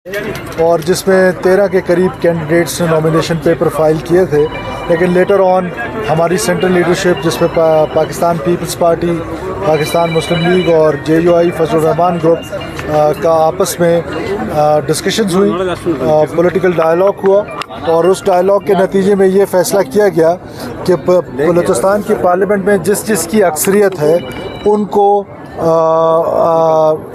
और जिसमें 13 के करीब कैंडिडेट्स ने नॉमिनेशन पेपर फाइल किए थे, लेकिन लेटर ऑन हमारी सेंट्रल लीडरशिप जिसमें पाकिस्तान पीपल्स पार्टी, पाकिस्तान मुस्लिम लीग और JUI फजल रहमान ग्रुप का आपस में डिस्कशंस हुई, पॉलिटिकल डायलॉग हुआ और उस डायलॉग के नतीजे में ये फ़ैसला किया गया कि बलूचिस्तान की पार्लियामेंट में जिसकी अक्सरियत है उनको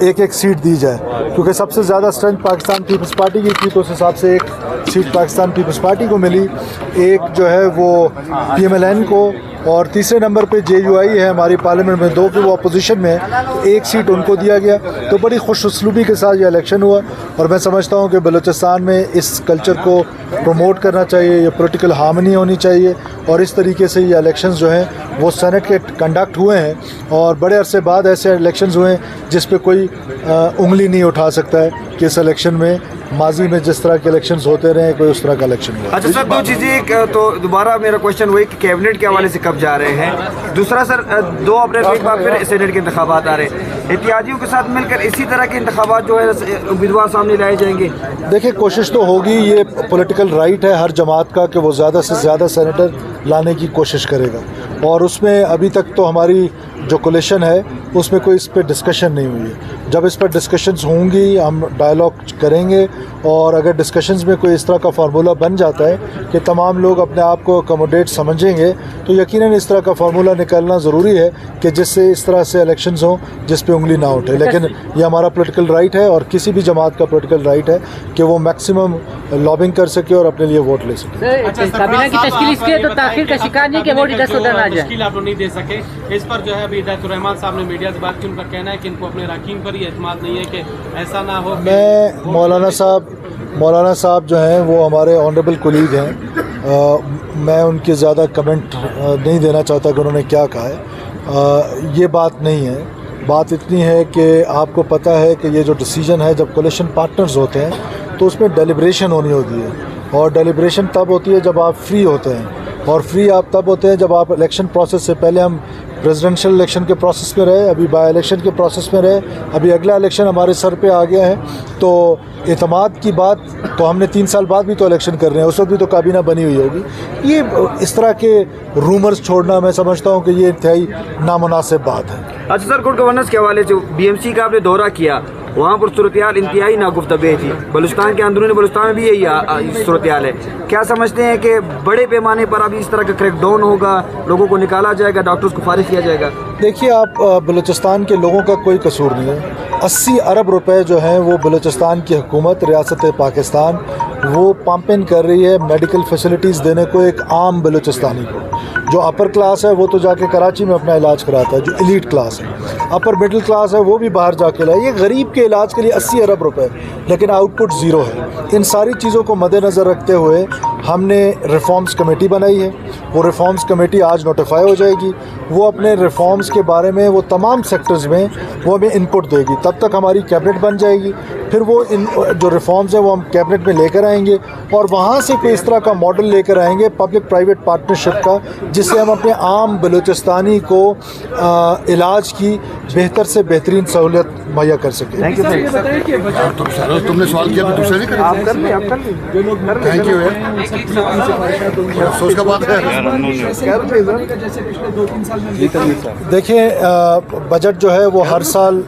एक एक सीट दी जाए, क्योंकि सबसे ज़्यादा स्ट्रेंथ पाकिस्तान पीपल्स पार्टी की थी, तो उस हिसाब से एक सीट पाकिस्तान पीपल्स पार्टी को मिली, एक जो है वो PMLN को, और तीसरे नंबर पे JUI है हमारी पार्लियामेंट में, 2 की वो अपोजिशन में है, तो एक सीट उनको दिया गया। तो बड़ी खुश उसलूबी के साथ ये इलेक्शन हुआ और मैं समझता हूँ कि बलूचिस्तान में इस कल्चर को प्रमोट करना चाहिए, ये पॉलिटिकल हार्मनी होनी चाहिए और इस तरीके से ये इलेक्शंस जो हैं वो सेनेट के कंडक्ट हुए हैं और बड़े अरसे बाद ऐसे इलेक्शंस हुए हैं जिस पे कोई उंगली नहीं उठा सकता है कि इस इलेक्शन में माजी में जिस तरह के इलेक्शंस होते रहे कोई उस तरह का इलेक्शन हुआ। अच्छा सर, 2 चीज़ें तो दोबारा मेरा क्वेश्चन वही कि कैबिनेट के हवाले से कब जा रहे हैं, दूसरा सर 2 अप्रैल को एक बार फिर सेनेट के इंतखाबात आ रहे हैं, इत्यादियों के साथ मिलकर इसी तरह के इंतखाबात जो है उम्मीदवार सामने लाए जाएंगे। देखिए, कोशिश तो होगी, ये पॉलिटिकल राइट है हर जमात का कि वो ज़्यादा से ज़्यादा सेनेटर लाने की कोशिश करेगा और उसमें अभी तक तो हमारी जो कोलिशन है उसमें कोई इस पर डिस्कशन नहीं हुई है। जब इस पर डिस्कशंस होंगी हम डायलॉग करेंगे और अगर डिस्कशंस में कोई इस तरह का फार्मूला बन जाता है कि तमाम लोग अपने आप को अकोमोडेट समझेंगे तो यकीनन इस तरह का फार्मूला निकालना ज़रूरी है कि जिससे इस तरह से इलेक्शंस हों जिस पे उंगली ना उठे। लेकिन ये हमारा पॉलिटिकल राइट है और किसी भी जमात का पॉलिटिकल राइट है कि वो मैक्सिमम लॉबिंग कर सके और अपने लिए वोट ले सके। काबीना की तश्कील इसके तो ताख़ीर का शिकार नहीं कि वोट इधर से उधर ना जाए, आप लोग नहीं दे सके। इस पर जो है अभी हिदायतुर रहमान साहब ने मीडिया से बात की, उनका कहना है कि इनको अपने अरकान पर ही एतमाद नहीं है कि ऐसा ना हो। मैं मौलाना साहब जो हैं वो हमारे ऑनरेबल कोलीग हैं, मैं उनके ज़्यादा कमेंट नहीं देना चाहता कि उन्होंने क्या कहा है। ये बात नहीं है, बात इतनी है कि आपको पता है कि ये जो डिसीजन है जब कोलिशन पार्टनर्स होते हैं तो उसमें डेलिब्रेशन होनी होती है और डेलिब्रेशन तब होती है जब आप फ्री होते हैं और फ्री आप तब होते हैं जब आप इलेक्शन प्रोसेस से पहले हम प्रेसिडेंशियल इलेक्शन के प्रोसेस में रहे, अभी बाई इलेक्शन के प्रोसेस में रहे, अभी अगला इलेक्शन हमारे सर पे आ गया है। तो एतमाद की बात तो हमने 3 साल बाद भी तो इलेक्शन कर रहे हैं, उस वक्त भी तो काबीना बनी हुई होगी। ये इस तरह के रूमर्स छोड़ना मैं समझता हूँ कि ये इंतहाई नामुनासिब बात है। अच्छा सर, गुड गवर्नेंस के हवाले से BMC का आपने दौरा किया, वहाँ पर सूरत-ए-हाल इंतहाई नागुफ्तबे थी, बलूचिस्तान के अंदरूनी बलूचिस्तान में भी यही सूरत-ए-हाल है। क्या समझते हैं कि बड़े पैमाने पर अभी इस तरह का क्रैकडाउन होगा, लोगों को निकाला जाएगा, डॉक्टर्स को फारिग किया जाएगा? देखिए, आप बलूचिस्तान के लोगों का कोई कसूर नहीं है। 80 अरब रुपए जो हैं वो बलूचिस्तान की हुकूमत रियासत पाकिस्तान वो पंपिंग कर रही है मेडिकल फैसिलिटीज़ देने को एक आम बलूचिस्तानी को। जो अपर क्लास है वो तो जाके कराची में अपना इलाज कराता है, जो एलीट क्लास है। अपर मिडिल क्लास है वो भी बाहर जाके लाए। ये गरीब के इलाज के लिए 80 अरब रुपए, लेकिन आउटपुट ज़ीरो है। इन सारी चीज़ों को मद्देनज़र रखते हुए हमने रिफॉर्म्स कमेटी बनाई है। वो रिफॉर्म्स कमेटी आज नोटिफाई हो जाएगी, वो अपने रिफॉर्म्स के बारे में वो तमाम सेक्टर्स में वो हमें इनपुट देगी। तब तक हमारी कैबिनेट बन जाएगी, फिर वो इन जो रिफॉर्म्स हैं वो हम कैबिनेट में लेकर आएंगे और वहाँ से कोई इस तरह का मॉडल लेकर आएंगे पब्लिक प्राइवेट पार्टनरशिप का, जिससे हम अपने आम बलूचिस्तानी को इलाज की बेहतर से बेहतरीन सहूलियत मुहैया कर सकें। Thank you. तुमने सवाल किया दूसरे नहीं आप कर लें। थैंक यू यार, अफसोस का बात है। देखिए, बजट जो है वो हर साल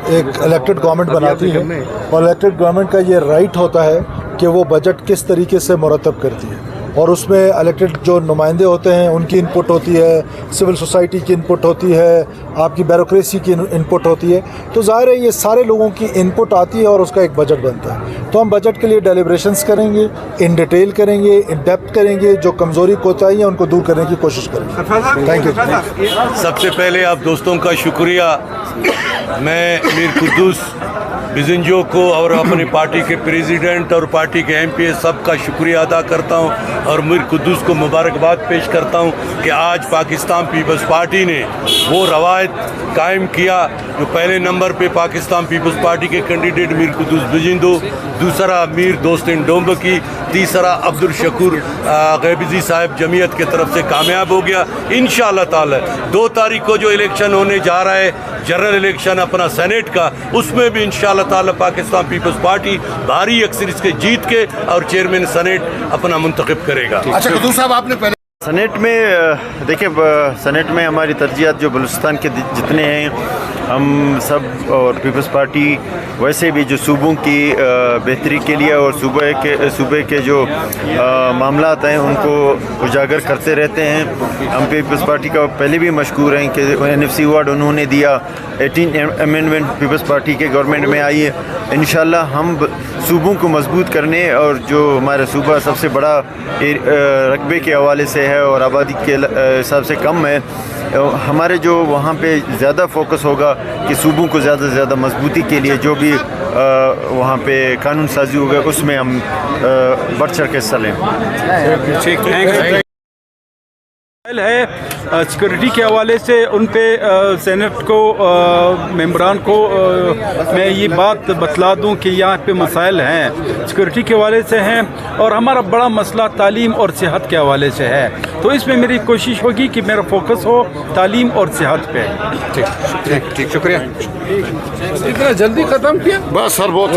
एक इलेक्टेड गवर्नमेंट बनाती है और इलेक्टेड गवर्नमेंट का ये राइट होता है कि वो बजट किस तरीके से मुरतब करती है और उसमें इलेक्टेड जो नुमाइंदे होते हैं उनकी इनपुट होती है, सिविल सोसाइटी की इनपुट होती है, आपकी ब्यूरोक्रेसी की इनपुट होती है। तो ज़ाहिर है ये सारे लोगों की इनपुट आती है और उसका एक बजट बनता है। तो हम बजट के लिए डेलिब्रेशंस करेंगे, इन डिटेल करेंगे, इन डेप्थ करेंगे, जो कमज़ोरी कोताही है उनको दूर करने की कोशिश करेंगे। Thank you. सबसे पहले आप दोस्तों का शुक्रिया। मैं मीर कुद्दूस बिजंजो को और अपनी पार्टी के प्रेसिडेंट और पार्टी के MP सबका शुक्रिया अदा करता हूं और मीर कुद्दूस को मुबारकबाद पेश करता हूं कि आज पाकिस्तान पीपल्स पार्टी ने वो रवायत कायम किया जो पहले नंबर पे पाकिस्तान पीपल्स पार्टी के कैंडिडेट मीर कुद्दूस बिजंजो, दूसरा मीर दोस्तिन डोंबकी तीसरा अब्दुल शकूर गैबिजी साहब जमीयत की तरफ से कामयाब हो गया। इंशाअल्लाह ताला 2 तारीख को जो इलेक्शन होने जा रहा है जनरल इलेक्शन अपना सेनेट का, उसमें भी इंशाअल्लाह ताला पाकिस्तान पीपल्स पार्टी भारी अक्सरियत के जीत के और चेयरमैन सेनेट अपना मुंतखब करेगा। अच्छा कुद्दूस साहब, आपने पहले सेनेट में देखिए, सेनेट में हमारी तरजीहात जो बलूचिस्तान के जितने हैं हम सब और पीपल्स पार्टी वैसे भी जो सूबों की बेहतरी के लिए और सूबे के जो मामलात हैं उनको उजागर करते रहते हैं। हम पीपल्स पार्टी का पहले भी मशकूर हैं कि NFC अवार्ड उन्होंने दिया, 18 अमेंडमेंट पीपल्स पार्टी के गवर्नमेंट में आई है। इंशाल्लाह हम सूबों को मजबूत करने और जो हमारा सूबा सबसे बड़ा रकबे के हवाले से है और आबादी के हिसाब से कम है, हमारे जो वहाँ पे ज़्यादा फोकस होगा कि सूबों को ज़्यादा से ज़्यादा मजबूती के लिए जो भी वहाँ पे कानून साजी होगा उसमें हम बढ़ चढ़ के हिस्सा लें। है सिक्योरिटी के हवाले से उन पे सेनेट को मेंबरान को मैं ये बात बतला दूं कि यहाँ पे मसाइल हैं सिक्योरिटी के हवाले से हैं और हमारा बड़ा मसला तालीम और सेहत के हवाले से है। तो इसमें मेरी कोशिश होगी कि मेरा फोकस हो तालीम और सेहत पे। ठीक शुक्रिया। इतना जल्दी खत्म किया बस सर, बहुत